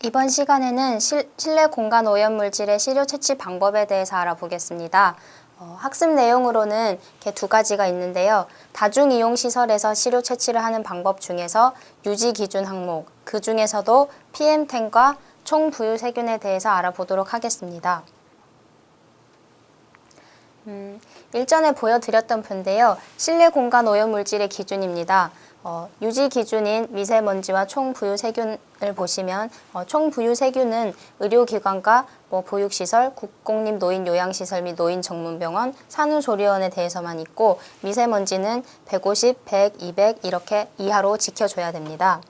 이번 시간에는 실내 공간 오염물질의 시료 채취 방법에 대해서 알아보겠습니다. 학습 내용으로는 이렇게 두 가지가 있는데요. 다중이용시설에서 시료 채취를 하는 방법 중에서 유지 기준 항목, 그 중에서도 PM10과 총부유 세균에 대해서 알아보도록 하겠습니다. 일전에 보여드렸던 표인데요. 실내 공간 오염물질의 기준입니다. 유지 기준인 미세먼지와 총부유 세균을 보시면 총부유 세균은 의료기관과 보육시설, 국공립 노인 요양시설 및 노인 전문병원, 산후조리원에 대해서만 있고 미세먼지는 150, 100, 200 이렇게 이하로 지켜줘야 됩니다.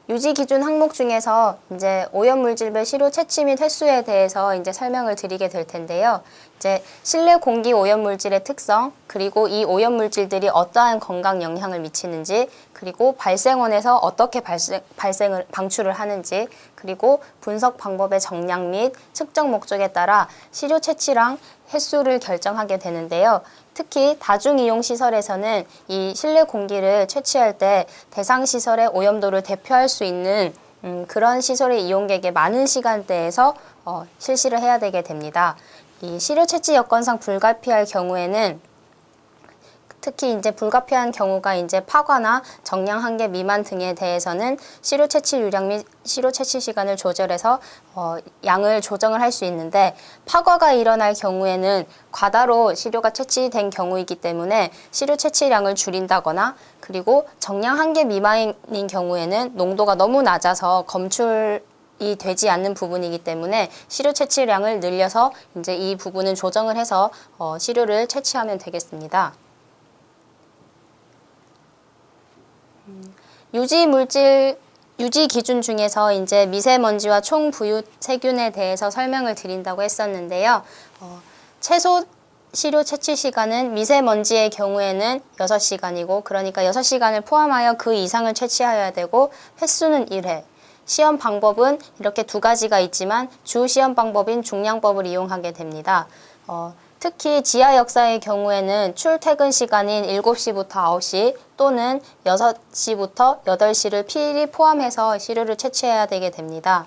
유지 기준 항목 중에서 이제 오염물질별 시료 채취 및 횟수에 대해서 이제 설명을 드리게 될 텐데요. 이제 실내 공기 오염물질의 특성, 그리고 이 오염물질들이 어떠한 건강 영향을 미치는지, 그리고 발생원에서 어떻게 방출을 하는지, 그리고 분석 방법의 정량 및 측정 목적에 따라 시료 채취량 횟수를 결정하게 되는데요. 특히 다중이용시설에서는 이 실내 공기를 채취할 때 대상 시설의 오염도를 대표할 수 있는 그런 시설의 이용객의 많은 시간대에서 실시를 해야 되게 됩니다. 이 시료 채취 여건상 불가피할 경우에는 특히 이제 불가피한 경우가 이제 파과나 정량 한계 미만 등에 대해서는 시료 채취 유량 및 시료 채취 시간을 조절해서 양을 조정을 할 수 있는데, 파과가 일어날 경우에는 과다로 시료가 채취된 경우이기 때문에 시료 채취량을 줄인다거나, 그리고 정량 한계 미만인 경우에는 농도가 너무 낮아서 검출이 되지 않는 부분이기 때문에 시료 채취량을 늘려서 이제 이 부분은 조정을 해서 시료를 채취하면 되겠습니다. 유지 기준 중에서 이제 미세먼지와 총부유 세균에 대해서 설명을 드린다고 했었는데요. 최소 시료 채취 시간은 미세먼지의 경우에는 6시간이고, 그러니까 6시간을 포함하여 그 이상을 채취해야 되고, 횟수는 1회. 시험 방법은 이렇게 두 가지가 있지만 주 시험 방법인 중량법을 이용하게 됩니다. 특히 지하 역사의 경우에는 출퇴근 시간인 7시부터 9시 또는 6시부터 8시를 필히 포함해서 시료를 채취해야 되게 됩니다.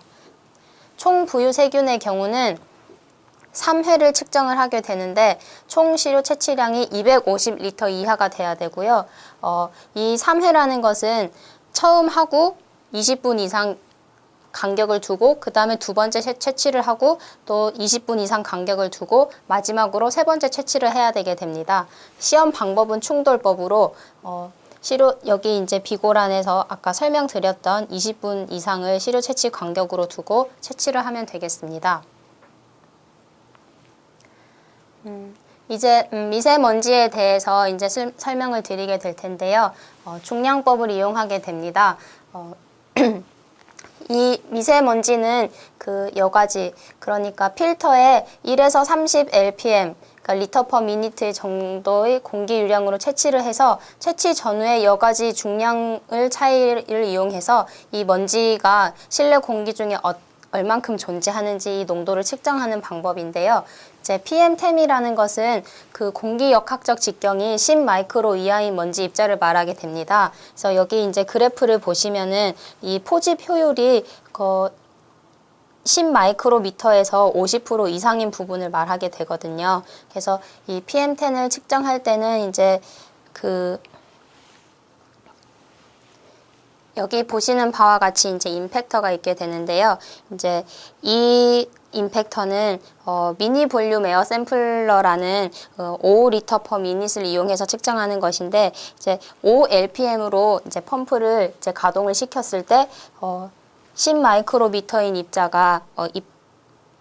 총부유 세균의 경우는 3회를 측정을 하게 되는데 총 시료 채취량이 250리터 이하가 돼야 되고요. 이 3회라는 것은 처음 하고 20분 이상 간격을 두고, 그 다음에 두 번째 채취를 하고 또 20분 이상 간격을 두고 마지막으로 세 번째 채취를 해야 되게 됩니다. 시험 방법은 충돌법으로 시료 여기 이제 비고란에서 아까 설명드렸던 20분 이상을 시료 채취 간격으로 두고 채취를 하면 되겠습니다. 이제 미세먼지에 대해서 이제 설명을 드리게 될 텐데요. 중량법을 이용하게 됩니다. 이 미세먼지는 그 여가지, 그러니까 필터에 1에서 30 LPM, 그러니까 리터 퍼 미니트 정도의 공기 유량으로 채취를 해서 채취 전후의 여가지 중량을 차이를 이용해서 이 먼지가 실내 공기 중에 얼만큼 존재하는지 이 농도를 측정하는 방법인데요. 이제 PM10이라는 것은 그 공기 역학적 직경이 10 마이크로 이하인 먼지 입자를 말하게 됩니다. 그래서 여기 이제 그래프를 보시면은 이 포집 효율이 10 마이크로미터에서 50% 이상인 부분을 말하게 되거든요. 그래서 이 PM10을 측정할 때는 이제 여기 보시는 바와 같이 이제 임팩터가 있게 되는데요. 이제 이 임팩터는 미니 볼륨 에어 샘플러라는 5리터 퍼 미닛을 이용해서 측정하는 것인데, 이제 5 LPM으로 이제 펌프를 이제 가동을 시켰을 때 10 마이크로미터인 입자가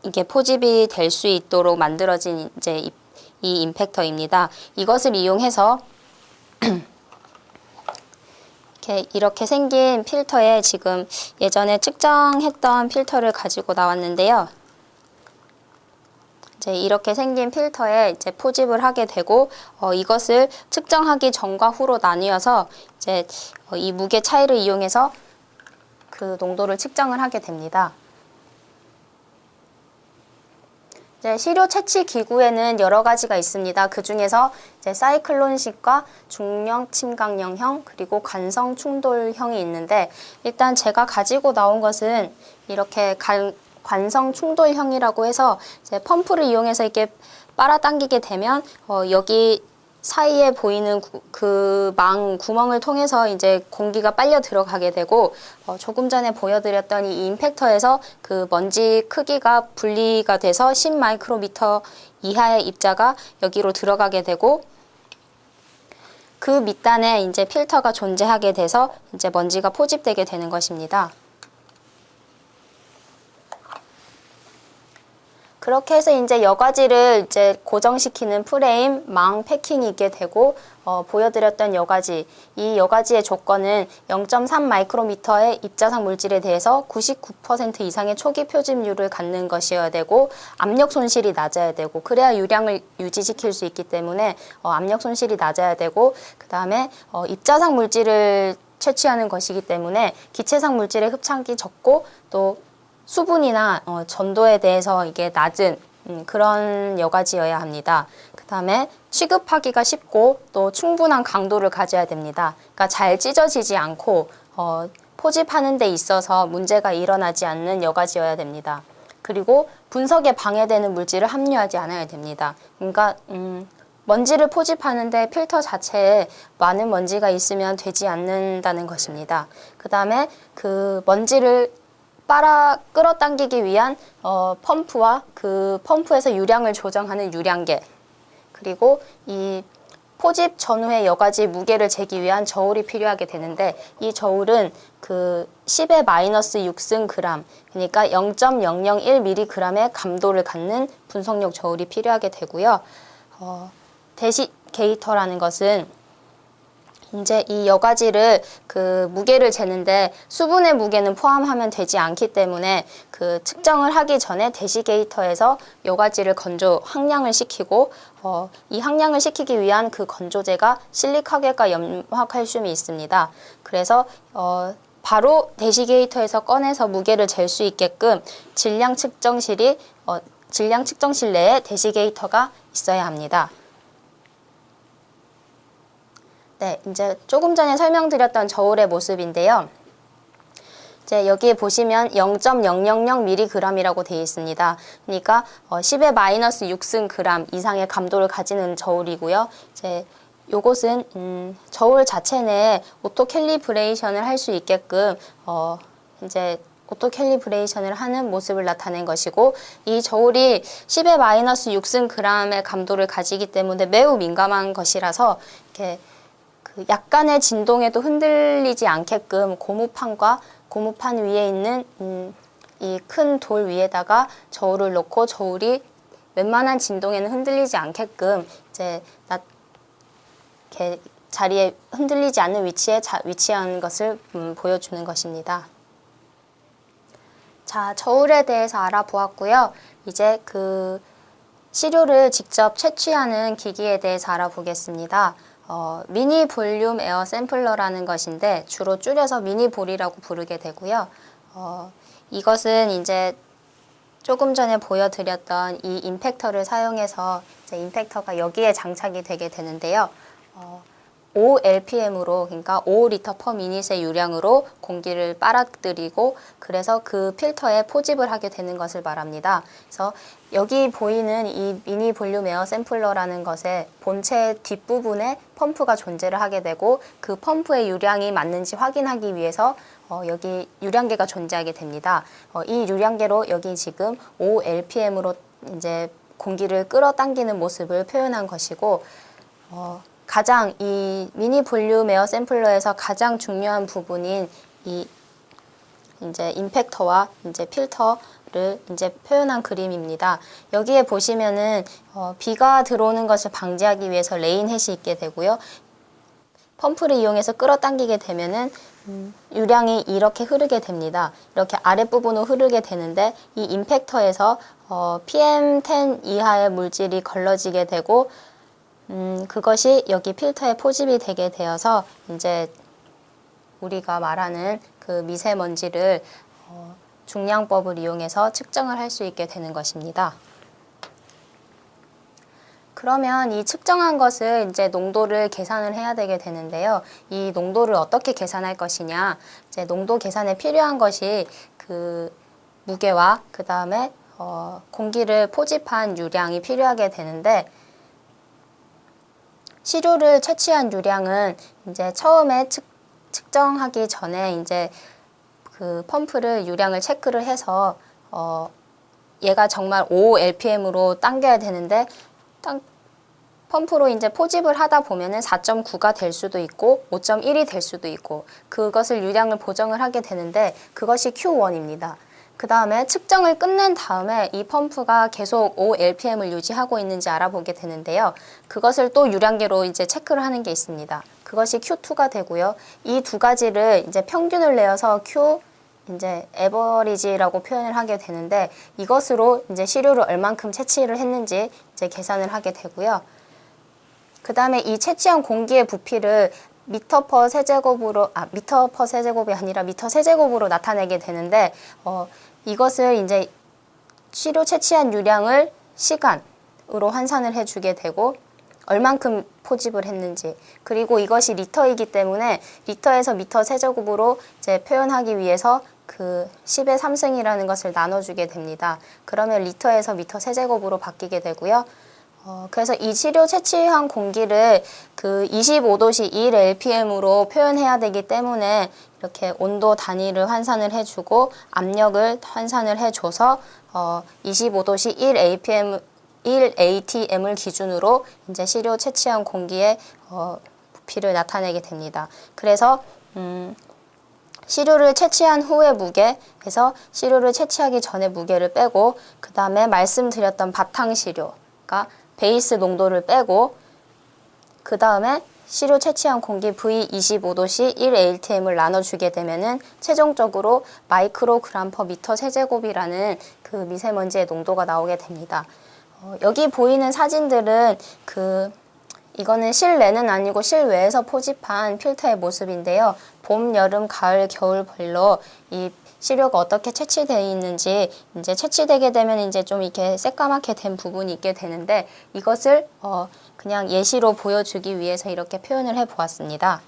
이게 포집이 될 수 있도록 만들어진 이제 이 임팩터입니다. 이것을 이용해서 이렇게 생긴 필터에 지금 예전에 측정했던 필터를 가지고 나왔는데요. 이제 이렇게 생긴 필터에 이제 포집을 하게 되고, 이것을 측정하기 전과 후로 나뉘어서 이제 이 무게 차이를 이용해서 그 농도를 측정을 하게 됩니다. 이제 시료 채취 기구에는 여러 가지가 있습니다. 그 중에서 이제 사이클론식과 중력 침강령형 그리고 관성 충돌형이 있는데, 일단 제가 가지고 나온 것은 이렇게 관성 충돌형이라고 해서 이제 펌프를 이용해서 이렇게 빨아당기게 되면 여기 사이에 보이는 그 구멍을 통해서 이제 공기가 빨려 들어가게 되고, 조금 전에 보여드렸던 이 임팩터에서 그 먼지 크기가 분리가 돼서 10 마이크로미터 이하의 입자가 여기로 들어가게 되고, 그 밑단에 이제 필터가 존재하게 돼서 이제 먼지가 포집되게 되는 것입니다. 그렇게 해서 이제 여과지를 이제 고정시키는 프레임, 망, 패킹이 있게 되고, 보여드렸던 여과지, 이 여과지의 조건은 0.3 마이크로미터의 입자상 물질에 대해서 99% 이상의 초기 표집률을 갖는 것이어야 되고, 압력 손실이 낮아야 되고, 그래야 유량을 유지시킬 수 있기 때문에 압력 손실이 낮아야 되고, 그 다음에 입자상 물질을 채취하는 것이기 때문에 기체상 물질의 흡착이 적고, 또 수분이나 전도에 대해서 이게 낮은 그런 여과지여야 합니다. 그 다음에 취급하기가 쉽고 또 충분한 강도를 가져야 됩니다. 그러니까 잘 찢어지지 않고 포집하는 데 있어서 문제가 일어나지 않는 여과지여야 됩니다. 그리고 분석에 방해되는 물질을 함유하지 않아야 됩니다. 그러니까 먼지를 포집하는데 필터 자체에 많은 먼지가 있으면 되지 않는다는 것입니다. 그 다음에 그 먼지를 끌어당기기 위한 펌프와 그 펌프에서 유량을 조정하는 유량계, 그리고 이 포집 전후의 여과지 무게를 재기 위한 저울이 필요하게 되는데, 이 저울은 그 10의 마이너스 6승 그램, 그러니까 0.001mg의 감도를 갖는 분석용 저울이 필요하게 되고요. 데시게이터라는 것은 이제 이 여과지를 그 무게를 재는데 수분의 무게는 포함하면 되지 않기 때문에 그 측정을 하기 전에 데시게이터에서 여과지를 항량을 시키고, 이 항량을 시키기 위한 그 건조제가 실리카겔과 염화칼슘이 있습니다. 그래서 바로 데시게이터에서 꺼내서 무게를 잴 수 있게끔 질량 측정실 내에 데시게이터가 있어야 합니다. 네, 이제 조금 전에 설명드렸던 저울의 모습인데요. 이제 여기에 보시면 0.000mg이라고 되어 있습니다. 그러니까 10의 마이너스 6승 그램 이상의 감도를 가지는 저울이고요. 이제 요것은 저울 자체 내에 오토 캘리브레이션을 할 수 있게끔 이제 오토 캘리브레이션을 하는 모습을 나타낸 것이고, 이 저울이 10의 마이너스 6승 그램의 감도를 가지기 때문에 매우 민감한 것이라서 이렇게 그 약간의 진동에도 흔들리지 않게끔 고무판 위에 있는 이 큰 돌 위에다가 저울을 놓고 저울이 웬만한 진동에는 흔들리지 않게끔 이제 이렇게 자리에 흔들리지 않는 위치에 위치한 것을 보여주는 것입니다. 자, 저울에 대해서 알아보았고요. 이제 그 시료를 직접 채취하는 기기에 대해서 알아보겠습니다. 미니 볼륨 에어 샘플러라는 것인데 주로 줄여서 미니볼이라고 부르게 되고요. 이것은 이제 조금 전에 보여드렸던 이 임팩터를 사용해서 이제 임팩터가 여기에 장착이 되게 되는데요. 5rpm으로, 그러니까 5리터 퍼 미닛의 유량으로 공기를 빨아들이고, 그래서 그 필터에 포집을 하게 되는 것을 말합니다. 그래서 여기 보이는 이 미니 볼륨 에어 샘플러라는 것의 본체 뒷부분에 펌프가 존재를 하게 되고, 그 펌프의 유량이 맞는지 확인하기 위해서 여기 유량계가 존재하게 됩니다. 이 유량계로 여기 지금 5rpm으로 이제 공기를 끌어당기는 모습을 표현한 것이고, 가장 이 미니 볼륨 에어 샘플러에서 가장 중요한 부분인 이 이제 임팩터와 이제 필터를 이제 표현한 그림입니다. 여기에 보시면은 비가 들어오는 것을 방지하기 위해서 레인햇이 있게 되고요. 펌프를 이용해서 끌어당기게 되면은 유량이 이렇게 흐르게 됩니다. 이렇게 아랫부분으로 흐르게 되는데, 이 임팩터에서 PM10 이하의 물질이 걸러지게 되고, 그것이 여기 필터에 포집이 되게 되어서 이제 우리가 말하는 그 미세먼지를 중량법을 이용해서 측정을 할 수 있게 되는 것입니다. 그러면 이 측정한 것을 이제 농도를 계산을 해야 되게 되는데요. 이 농도를 어떻게 계산할 것이냐? 이제 농도 계산에 필요한 것이 그 무게와 그 다음에 공기를 포집한 유량이 필요하게 되는데, 시료를 채취한 유량은 이제 처음에 측정하기 전에 이제 그 펌프를 유량을 체크를 해서 얘가 정말 5 lpm으로 당겨야 되는데 펌프로 이제 포집을 하다 보면은 4.9가 될 수도 있고 5.1이 될 수도 있고 그것을 유량을 보정을 하게 되는데 그것이 Q1입니다. 그 다음에 측정을 끝낸 다음에 이 펌프가 계속 5 lpm을 유지하고 있는지 알아보게 되는데요. 그것을 또 유량계로 이제 체크를 하는 게 있습니다. 그것이 Q2가 되고요. 이 두 가지를 이제 평균을 내어서 Q 이제 에버리지라고 표현을 하게 되는데, 이것으로 이제 시료를 얼만큼 채취를 했는지 이제 계산을 하게 되고요. 그 다음에 이 채취한 공기의 부피를 미터 퍼 세제곱으로 미터 퍼 세제곱이 아니라 미터 세제곱으로 나타내게 되는데, 이것을 이제 시료 채취한 유량을 시간으로 환산을 해주게 되고 얼만큼 포집을 했는지, 그리고 이것이 리터이기 때문에 리터에서 미터 세제곱으로 이제 표현하기 위해서 그 10의 3승이라는 것을 나눠주게 됩니다. 그러면 리터에서 미터 세제곱으로 바뀌게 되고요. 그래서 이 시료 채취한 공기를 그 25도씨 1 lpm으로 표현해야 되기 때문에 이렇게 온도 단위를 환산을 해주고 압력을 환산을 해줘서 25도씨 1 atm을 기준으로 이제 시료 채취한 공기의 부피를 나타내게 됩니다. 그래서 시료를 채취한 후의 무게에서 시료를 채취하기 전에 무게를 빼고, 그 다음에 말씀드렸던 바탕 시료가 베이스 농도를 빼고, 그 다음에 시료 채취한 공기 V25도씨 1 atm을 나눠주게 되면은 최종적으로 마이크로그램 퍼 미터 세제곱이라는 그 미세먼지의 농도가 나오게 됩니다. 여기 보이는 사진들은 이거는 실내는 아니고 실외에서 포집한 필터의 모습인데요. 봄, 여름, 가을, 겨울별로 이 시료가 어떻게 채취되어 있는지, 이제 채취되게 되면 이제 좀 이렇게 새까맣게 된 부분이 있게 되는데, 이것을 그냥 예시로 보여주기 위해서 이렇게 표현을 해 보았습니다.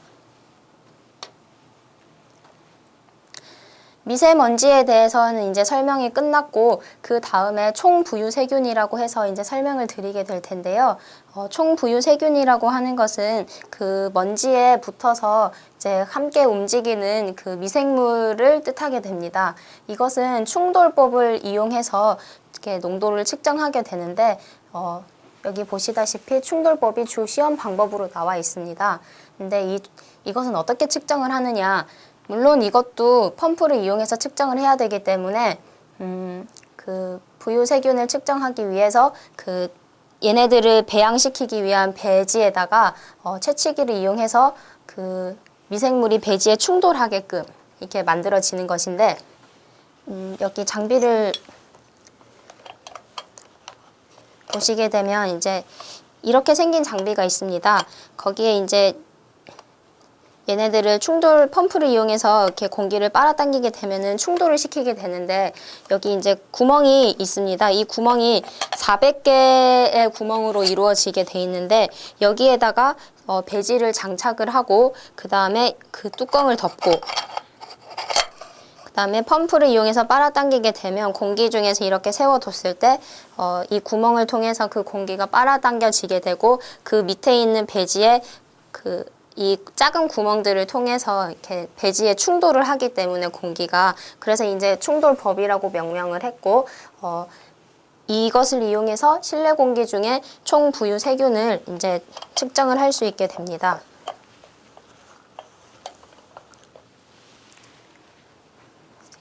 미세먼지에 대해서는 이제 설명이 끝났고, 그 다음에 총부유세균이라고 해서 이제 설명을 드리게 될 텐데요. 총부유세균이라고 하는 것은 그 먼지에 붙어서 이제 함께 움직이는 그 미생물을 뜻하게 됩니다. 이것은 충돌법을 이용해서 이렇게 농도를 측정하게 되는데, 여기 보시다시피 충돌법이 주 시험 방법으로 나와 있습니다. 근데 이것은 어떻게 측정을 하느냐? 물론 이것도 펌프를 이용해서 측정을 해야 되기 때문에 그 부유세균을 측정하기 위해서 그 얘네들을 배양시키기 위한 배지에다가 채취기를 이용해서 그 미생물이 배지에 충돌하게끔 이렇게 만들어지는 것인데, 여기 장비를 보시게 되면 이제 이렇게 생긴 장비가 있습니다. 거기에 이제 얘네들을 충돌 펌프를 이용해서 이렇게 공기를 빨아당기게 되면은 충돌을 시키게 되는데, 여기 이제 구멍이 있습니다. 이 구멍이 400개의 구멍으로 이루어지게 돼 있는데, 여기에다가 배지를 장착을 하고, 그 다음에 그 뚜껑을 덮고, 그 다음에 펌프를 이용해서 빨아당기게 되면 공기 중에서 이렇게 세워뒀을 때 이 구멍을 통해서 그 공기가 빨아당겨지게 되고, 그 밑에 있는 배지에 이 작은 구멍들을 통해서 이렇게 배지에 충돌을 하기 때문에 공기가, 그래서 이제 충돌법이라고 명명을 했고, 이것을 이용해서 실내 공기 중에 총 부유 세균을 이제 측정을 할 수 있게 됩니다.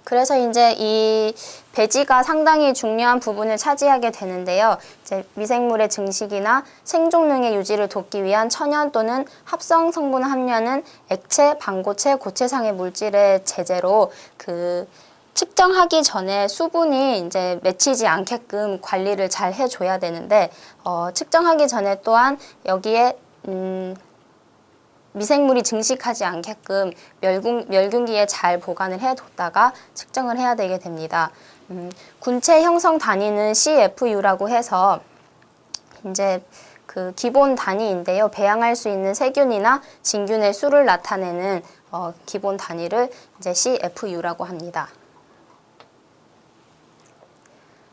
그래서 이제 이 배지가 상당히 중요한 부분을 차지하게 되는데요. 이제 미생물의 증식이나 생존능의 유지를 돕기 위한 천연 또는 합성 성분 함유하는 액체, 방고체, 고체상의 물질의 제재로 그 측정하기 전에 수분이 이제 맺히지 않게끔 관리를 잘 해줘야 되는데, 측정하기 전에 또한 여기에 미생물이 증식하지 않게끔 멸균기에 잘 보관을 해뒀다가 측정을 해야 되게 됩니다. 군체 형성 단위는 CFU라고 해서 이제 그 기본 단위인데요. 배양할 수 있는 세균이나 진균의 수를 나타내는 기본 단위를 이제 CFU라고 합니다.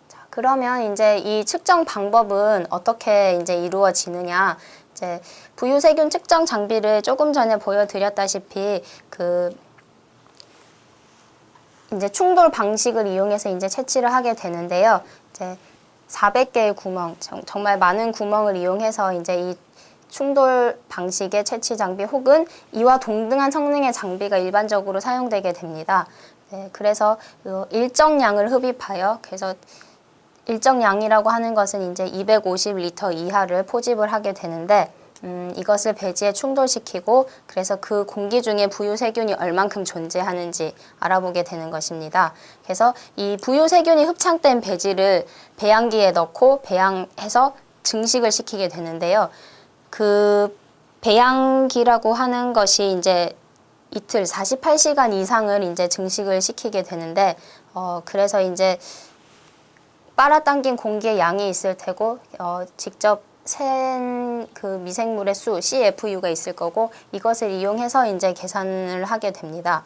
자, 그러면 이제 이 측정 방법은 어떻게 이제 이루어지느냐? 이제 부유세균 측정 장비를 조금 전에 보여드렸다시피 이제 충돌 방식을 이용해서 이제 채취를 하게 되는데요. 이제 400개의 구멍, 정말 많은 구멍을 이용해서 이제 이 충돌 방식의 채취 장비 혹은 이와 동등한 성능의 장비가 일반적으로 사용되게 됩니다. 네, 그래서 일정량을 흡입하여, 그래서 일정량이라고 하는 것은 이제 250리터 이하를 포집을 하게 되는데, 이것을 배지에 충돌시키고 그래서 그 공기 중에 부유세균이 얼만큼 존재하는지 알아보게 되는 것입니다. 그래서 이 부유세균이 흡착된 배지를 배양기에 넣고 배양해서 증식을 시키게 되는데요. 그 배양기라고 하는 것이 이제 이틀 48시간 이상을 이제 증식을 시키게 되는데 그래서 이제 빨아당긴 공기의 양이 있을 테고 직접 센 그 미생물의 수 CFU가 있을 거고 이것을 이용해서 이제 계산을 하게 됩니다.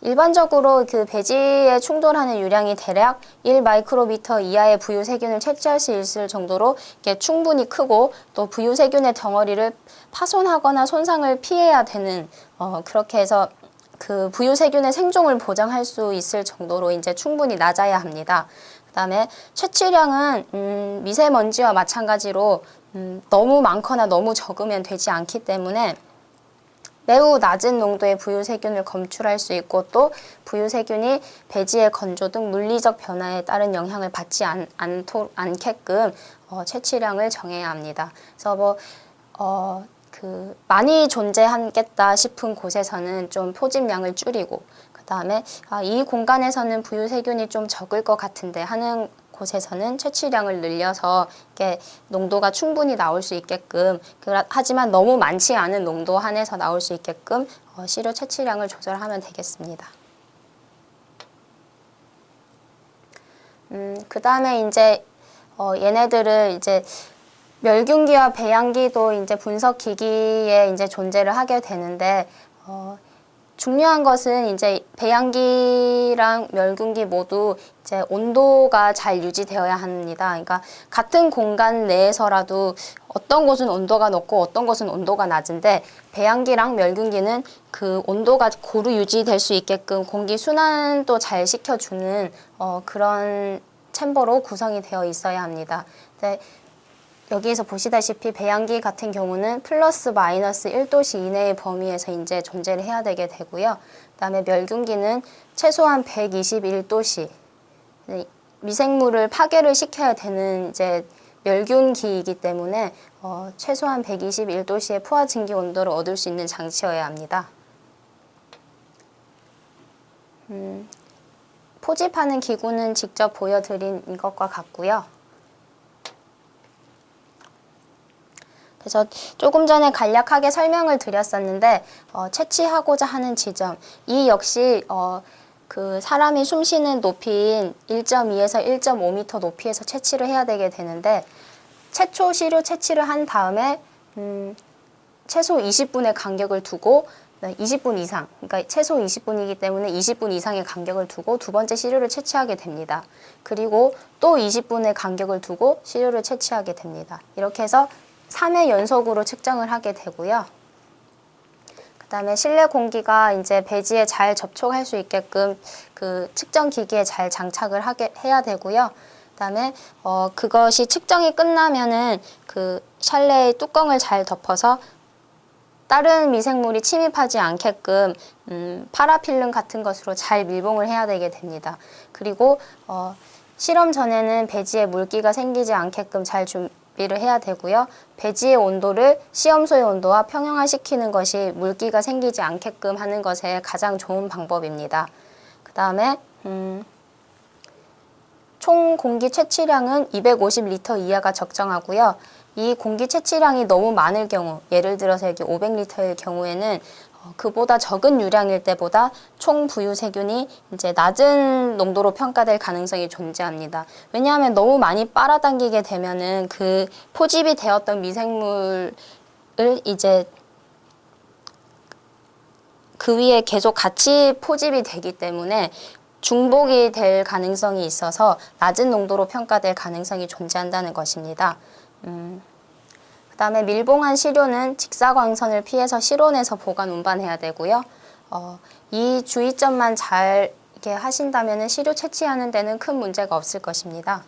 일반적으로 그 배지에 충돌하는 유량이 대략 1마이크로미터 이하의 부유세균을 채취할 수 있을 정도로 이게 충분히 크고 또 부유세균의 덩어리를 파손하거나 손상을 피해야 되는 그렇게 해서 그 부유세균의 생존을 보장할 수 있을 정도로 이제 충분히 낮아야 합니다. 그다음에 채취량은 미세먼지와 마찬가지로 너무 많거나 너무 적으면 되지 않기 때문에 매우 낮은 농도의 부유세균을 검출할 수 있고 또 부유세균이 배지의 건조 등 물리적 변화에 따른 영향을 받지 않게끔 채취량을 정해야 합니다. 그래서 많이 존재하겠다 싶은 곳에서는 좀 포집량을 줄이고 그다음에 이 공간에서는 부유세균이 좀 적을 것 같은데 하는 곳에서는 채취량을 늘려서 이렇게 농도가 충분히 나올 수 있게끔 하지만 너무 많지 않은 농도 한에서 나올 수 있게끔 시료 채취량을 조절하면 되겠습니다. 그다음에 이제 얘네들을 이제 멸균기와 배양기도 이제 분석 기기에 이제 존재를 하게 되는데 중요한 것은 이제 배양기랑 멸균기 모두 이제 온도가 잘 유지되어야 합니다. 그러니까 같은 공간 내에서라도 어떤 곳은 온도가 높고 어떤 곳은 온도가 낮은데 배양기랑 멸균기는 그 온도가 고루 유지될 수 있게끔 공기 순환도 잘 시켜주는 그런 챔버로 구성이 되어 있어야 합니다. 여기에서 보시다시피 배양기 같은 경우는 플러스 마이너스 1도씨 이내의 범위에서 이제 존재를 해야 되게 되고요. 그다음에 멸균기는 최소한 121도씨 미생물을 파괴를 시켜야 되는 이제 멸균기이기 때문에 최소한 121도씨의 포화 증기 온도를 얻을 수 있는 장치여야 합니다. 포집하는 기구는 직접 보여드린 이것과 같고요. 그래서 조금 전에 간략하게 설명을 드렸었는데 채취하고자 하는 지점 이 역시 그 사람이 숨쉬는 높이인 1.2에서 1.5m 높이에서 채취를 해야 되게 되는데 최초 시료 채취를 한 다음에 최소 20분의 간격을 두고 20분 이상, 그러니까 최소 20분이기 때문에 20분 이상의 간격을 두고 두 번째 시료를 채취하게 됩니다. 그리고 또 20분의 간격을 두고 시료를 채취하게 됩니다. 이렇게 해서 3회 연속으로 측정을 하게 되고요. 그 다음에 실내 공기가 이제 배지에 잘 접촉할 수 있게끔 그 측정 기기에 잘 장착을 해야 되고요. 그 다음에 그것이 측정이 끝나면은 그 샬레의 뚜껑을 잘 덮어서 다른 미생물이 침입하지 않게끔 파라필름 같은 것으로 잘 밀봉을 해야 되게 됩니다. 그리고 실험 전에는 배지에 물기가 생기지 않게끔 잘 준비를 해야 되고요. 배지의 온도를 시험소의 온도와 평형화시키는 것이 물기가 생기지 않게끔 하는 것에 가장 좋은 방법입니다. 그 다음에 총 공기 채취량은 250리터 이하가 적정하고요. 이 공기 채취량이 너무 많을 경우, 예를 들어서 여기 500리터일 경우에는 그보다 적은 유량일 때보다 총 부유 세균이 이제 낮은 농도로 평가될 가능성이 존재합니다. 왜냐하면 너무 많이 빨아당기게 되면은 그 포집이 되었던 미생물을 이제 그 위에 계속 같이 포집이 되기 때문에 중복이 될 가능성이 있어서 낮은 농도로 평가될 가능성이 존재한다는 것입니다. 그다음에 밀봉한 시료는 직사광선을 피해서 실온에서 보관 운반해야 되고요. 이 주의점만 잘 이렇게 하신다면 시료 채취하는 데는 큰 문제가 없을 것입니다.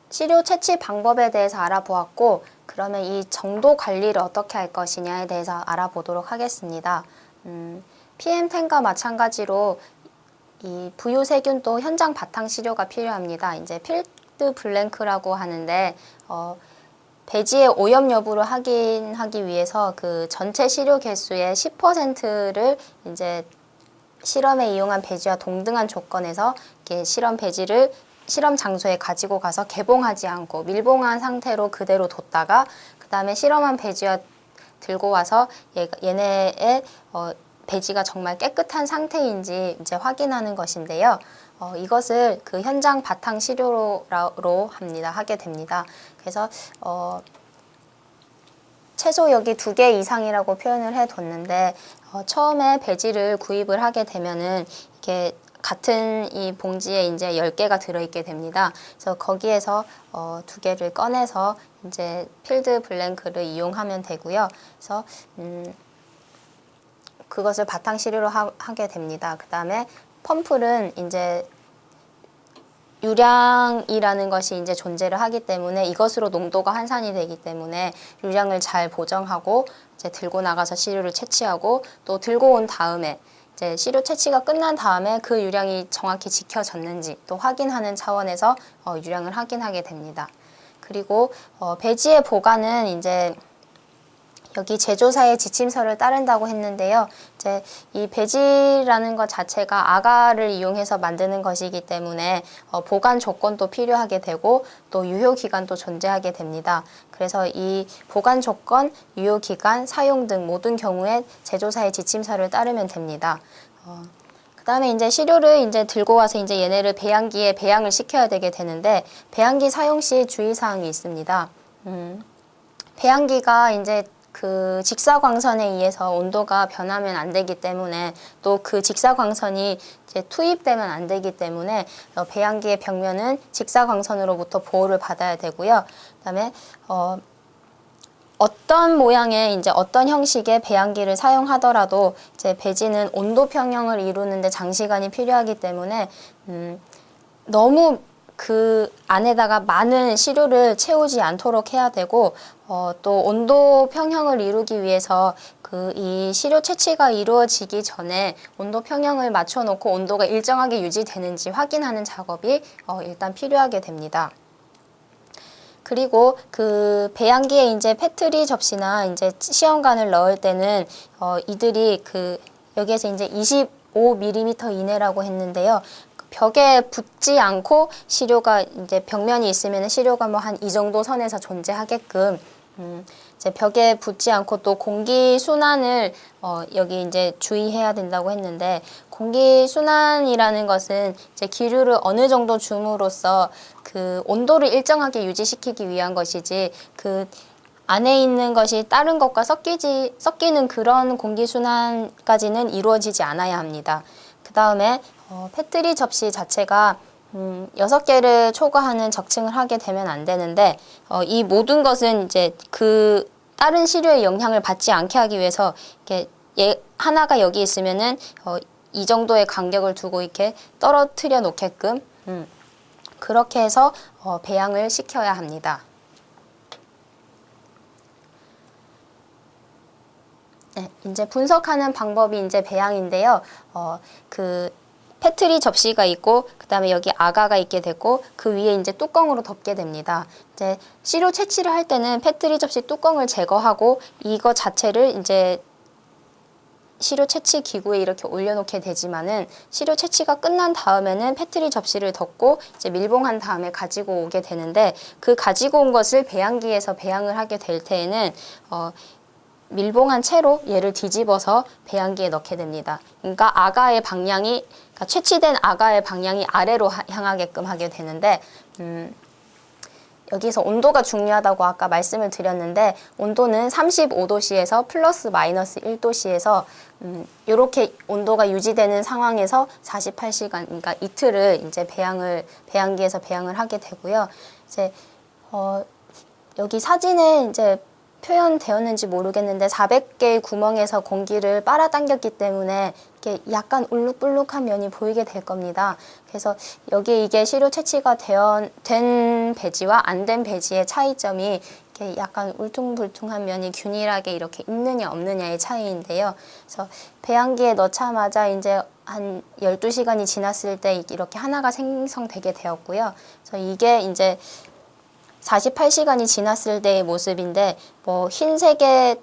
시료 채취 방법에 대해서 알아보았고, 그러면 이 정도 관리를 어떻게 할 것이냐에 대해서 알아보도록 하겠습니다. PM10과 마찬가지로 이 부유세균도 현장 바탕 시료가 필요합니다. 이제 필드 블랭크라고 하는데 배지의 오염 여부를 확인하기 위해서 그 전체 시료 개수의 10%를 이제 실험에 이용한 배지와 동등한 조건에서 이렇게 실험 배지를 실험 장소에 가지고 가서 개봉하지 않고 밀봉한 상태로 그대로 뒀다가 그 다음에 실험한 배지와 들고 와서 얘네의 배지가 정말 깨끗한 상태인지 이제 확인하는 것인데요. 이것을 그 현장 바탕 시료로 하게 됩니다. 그래서 최소 여기 2개 이상이라고 표현을 해뒀는데 처음에 배지를 구입을 하게 되면은 이렇게 같은 이 봉지에 이제 10개가 들어있게 됩니다. 그래서 거기에서 2개를 꺼내서 이제 필드 블랭크를 이용하면 되고요. 그래서 그것을 바탕 시료로 하게 됩니다. 그 다음에 펌플은 이제 유량이라는 것이 이제 존재를 하기 때문에 이것으로 농도가 환산이 되기 때문에 유량을 잘 보정하고 이제 들고 나가서 시료를 채취하고 또 들고 온 다음에 이제 시료 채취가 끝난 다음에 그 유량이 정확히 지켜졌는지 또 확인하는 차원에서 유량을 확인하게 됩니다. 그리고 배지의 보관은 이제 여기 제조사의 지침서를 따른다고 했는데요. 이제 이 배지라는 것 자체가 아가를 이용해서 만드는 것이기 때문에 보관 조건도 필요하게 되고 또 유효 기간도 존재하게 됩니다. 그래서 이 보관 조건, 유효 기간, 사용 등 모든 경우에 제조사의 지침서를 따르면 됩니다. 그다음에 이제 시료를 이제 들고 와서 이제 얘네를 배양기에 배양을 시켜야 되게 되는데 배양기 사용 시 주의 사항이 있습니다. 배양기가 이제 그 직사광선에 의해서 온도가 변하면 안 되기 때문에 또 그 직사광선이 이제 투입되면 안 되기 때문에 배양기의 벽면은 직사광선으로부터 보호를 받아야 되고요. 그다음에 어떤 모양의 이제 어떤 형식의 배양기를 사용하더라도 이제 배지는 온도 평형을 이루는데 장시간이 필요하기 때문에 너무 그 안에다가 많은 시료를 채우지 않도록 해야 되고 또 온도 평형을 이루기 위해서 그 이 시료 채취가 이루어지기 전에 온도 평형을 맞춰 놓고 온도가 일정하게 유지되는지 확인하는 작업이 일단 필요하게 됩니다. 그리고 그 배양기에 이제 패트리 접시나 이제 시험관을 넣을 때는 이들이 그 여기에서 이제 25mm 이내라고 했는데요. 벽에 붙지 않고 시료가 이제 벽면이 있으면 시료가 뭐 한 이 정도 선에서 존재하게끔 이제 벽에 붙지 않고 또 공기 순환을 여기 이제 주의해야 된다고 했는데 공기 순환이라는 것은 이제 기류를 어느 정도 줌으로써 그 온도를 일정하게 유지시키기 위한 것이지 그 안에 있는 것이 다른 것과 섞이는 그런 공기 순환까지는 이루어지지 않아야 합니다. 그 다음에 패트리 접시 자체가 6개를 초과하는 적층을 하게 되면 안 되는데 이 모든 것은 이제 그 다른 시료의 영향을 받지 않게 하기 위해서 이렇게 하나가 여기 있으면은 이 정도의 간격을 두고 이렇게 떨어뜨려 놓게끔 그렇게 해서 배양을 시켜야 합니다. 네, 이제 분석하는 방법이 이제 배양인데요. 그 패트리 접시가 있고 그다음에 여기 아가가 있게 되고 그 위에 이제 뚜껑으로 덮게 됩니다. 이제 시료 채취를 할 때는 패트리 접시 뚜껑을 제거하고 이거 자체를 이제 시료 채취 기구에 이렇게 올려놓게 되지만은 시료 채취가 끝난 다음에는 페트리 접시를 덮고 이제 밀봉한 다음에 가지고 오게 되는데, 그 가지고 온 것을 배양기에서 배양을 하게 될 때에는 밀봉한 채로 얘를 뒤집어서 배양기에 넣게 됩니다. 그러니까 아가의 방향이, 그러니까 채취된 아가의 방향이 아래로 향하게끔 하게 되는데, 여기서 온도가 중요하다고 아까 말씀을 드렸는데, 온도는 35도씨에서 플러스 마이너스 1도씨에서 이렇게 온도가 유지되는 상황에서 48시간, 그러니까 이틀을 이제 배양기에서 배양을 하게 되고요. 이제 여기 사진에 이제 표현되었는지 모르겠는데 400개의 구멍에서 공기를 빨아당겼기 때문에 이렇게 약간 울룩불룩한 면이 보이게 될 겁니다. 그래서 여기 이게 시료 채취가 된 배지와 안 된 배지의 차이점이 이렇게 약간 울퉁불퉁한 면이 균일하게 이렇게 있느냐 없느냐의 차이인데요. 그래서 배양기에 넣자마자 이제 한 12시간이 지났을 때 이렇게 하나가 생성되게 되었고요. 그래서 이게 이제 48시간이 지났을 때의 모습인데, 뭐 흰색의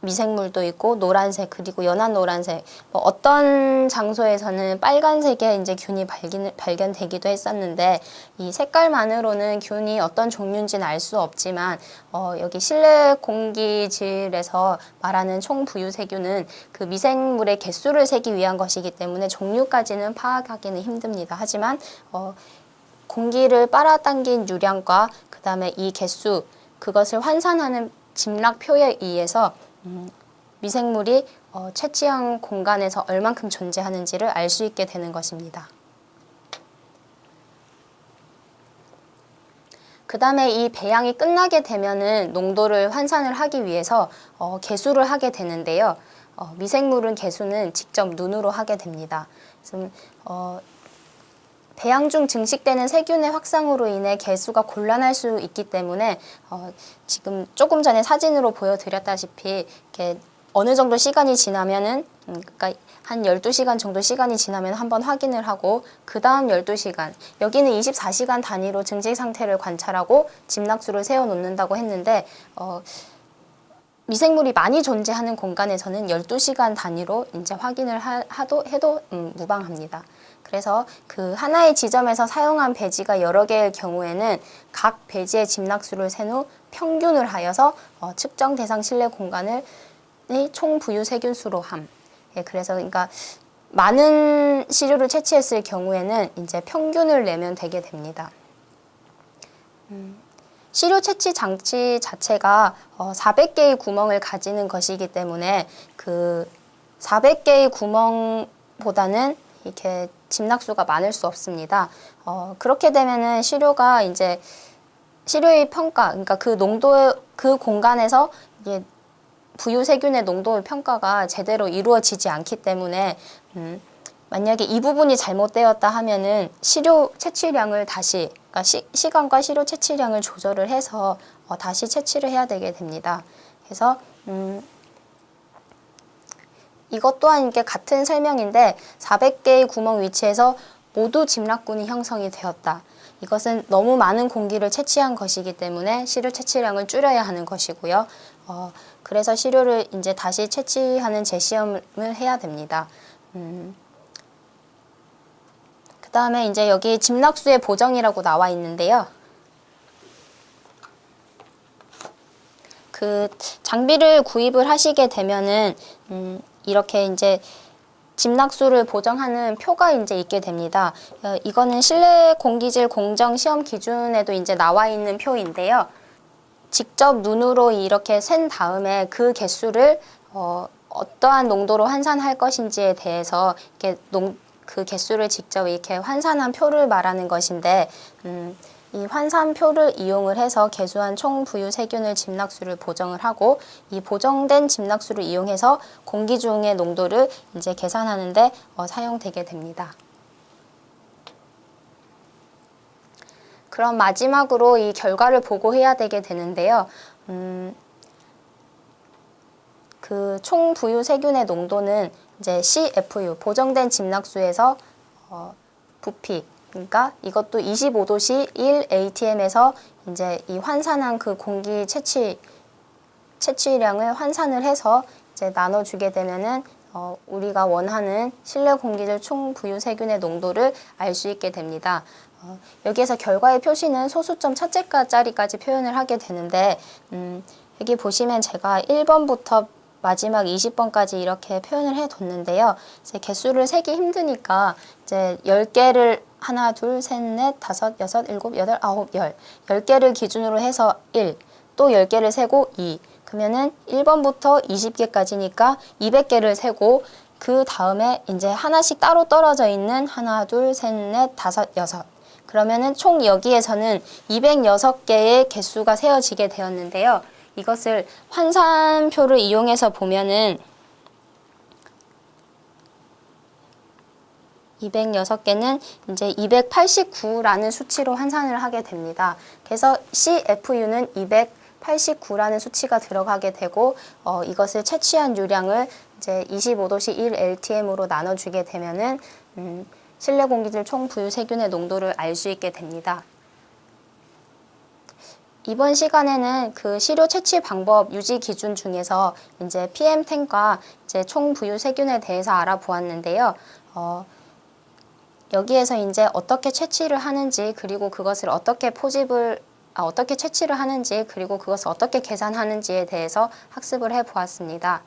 미생물도 있고 노란색, 그리고 연한 노란색, 뭐 어떤 장소에서는 빨간색의 이제 균이 발견되기도 했었는데, 이 색깔만으로는 균이 어떤 종류인지는 알 수 없지만 여기 실내 공기질에서 말하는 총부유세균은 그 미생물의 개수를 세기 위한 것이기 때문에 종류까지는 파악하기는 힘듭니다. 하지만 공기를 빨아당긴 유량과 그 다음에 이 개수, 그것을 환산하는 짐락표에 의해서 미생물이 채취한 공간에서 얼만큼 존재하는지를 알 수 있게 되는 것입니다. 그 다음에 이 배양이 끝나게 되면은 농도를 환산을 하기 위해서 개수를 하게 되는데요. 미생물은 개수는 직접 눈으로 하게 됩니다. 그래서 배양 중 증식되는 세균의 확산으로 인해 개수가 곤란할 수 있기 때문에 지금 조금 전에 사진으로 보여드렸다시피 이렇게 어느 정도 시간이 지나면은 그러니까 한 12시간 정도 시간이 지나면 한번 확인을 하고, 그 다음 12시간, 여기는 24시간 단위로 증식 상태를 관찰하고 짐락수를 세워 놓는다고 했는데, 미생물이 많이 존재하는 공간에서는 12시간 단위로 이제 확인을 해도 무방합니다. 그래서 그 하나의 지점에서 사용한 배지가 여러 개일 경우에는 각 배지의 짐락수를 센 후 평균을 하여서 측정 대상 실내 공간을 총 부유 세균수로 함. 예, 그래서 그러니까 많은 시료를 채취했을 경우에는 이제 평균을 내면 되게 됩니다. 시료 채취 장치 자체가 400개의 구멍을 가지는 것이기 때문에 그 400개의 구멍보다는 이렇게 짐락수가 많을 수 없습니다. 그렇게 되면은 시료가 이제 시료의 평가, 그러니까 그 농도, 그 공간에서 이게 부유세균의 농도의 평가가 제대로 이루어지지 않기 때문에 만약에 이 부분이 잘못되었다 하면은 시료 채취량을 다시, 그러니까 시간과 시료 채취량을 조절을 해서 다시 채취를 해야 되게 됩니다. 그래서 이것 또한 이게 같은 설명인데 400개의 구멍 위치에서 모두 짐락군이 형성이 되었다. 이것은 너무 많은 공기를 채취한 것이기 때문에 시료 채취량을 줄여야 하는 것이고요. 그래서 시료를 이제 다시 채취하는 재시험을 해야 됩니다. 그 다음에 이제 여기 짐락수의 보정이라고 나와 있는데요. 그 장비를 구입을 하시게 되면은 이렇게 이제 짐락수를 보정하는 표가 이제 있게 됩니다. 이거는 실내 공기질 공정 시험 기준에도 이제 나와 있는 표인데요. 직접 눈으로 이렇게 센 다음에 그 개수를 어떠한 농도로 환산할 것인지에 대해서 이렇게 그 개수를 직접 이렇게 환산한 표를 말하는 것인데, 이 환산표를 이용을 해서 계수한 총 부유 세균을 짐락수를 보정을 하고, 이 보정된 짐락수를 이용해서 공기 중의 농도를 이제 계산하는데 사용되게 됩니다. 그럼 마지막으로 이 결과를 보고해야 되게 되는데요. 그 총 부유 세균의 농도는 이제 CFU, 보정된 짐락수에서 부피, 그러니까 이것도 25도씨 1atm에서 이제 이 환산한 그 공기 채취량을 환산을 해서 이제 이제 나눠주게 되면은 우리가 원하는 실내 공기질 총 부유 세균의 농도를 알 수 있게 됩니다. 여기에서 결과의 표시는 소수점 첫째자리까지 표현을 하게 되는데 여기 보시면 제가 1번부터 마지막 20번까지 이렇게 표현을 해 뒀는데요. 이제 개수를 세기 힘드니까 이제 10개를 하나, 둘, 셋, 넷, 다섯, 여섯, 일곱, 여덟, 아홉, 열 10개를 기준으로 해서 1, 또 10개를 세고 2, 그러면은 1번부터 20개까지니까 200개를 세고 그 다음에 이제 하나씩 따로 떨어져 있는 하나, 둘, 셋, 넷, 다섯, 여섯. 그러면은 총 여기에서는 206개의 개수가 세어지게 되었는데요. 이것을 환산표를 이용해서 보면은 206개는 이제 289라는 수치로 환산을 하게 됩니다. 그래서 CFU는 289라는 수치가 들어가게 되고 이것을 채취한 유량을 이제 25도씨 1LTM으로 나눠주게 되면은 실내 공기질 총 부유 세균의 농도를 알 수 있게 됩니다. 이번 시간에는 그 시료 채취 방법 유지 기준 중에서 이제 PM10과 이제 총 부유 세균에 대해서 알아보았는데요. 여기에서 이제 어떻게 채취를 하는지, 그리고 그것을 어떻게 채취를 하는지, 그리고 그것을 어떻게 계산하는지에 대해서 학습을 해 보았습니다.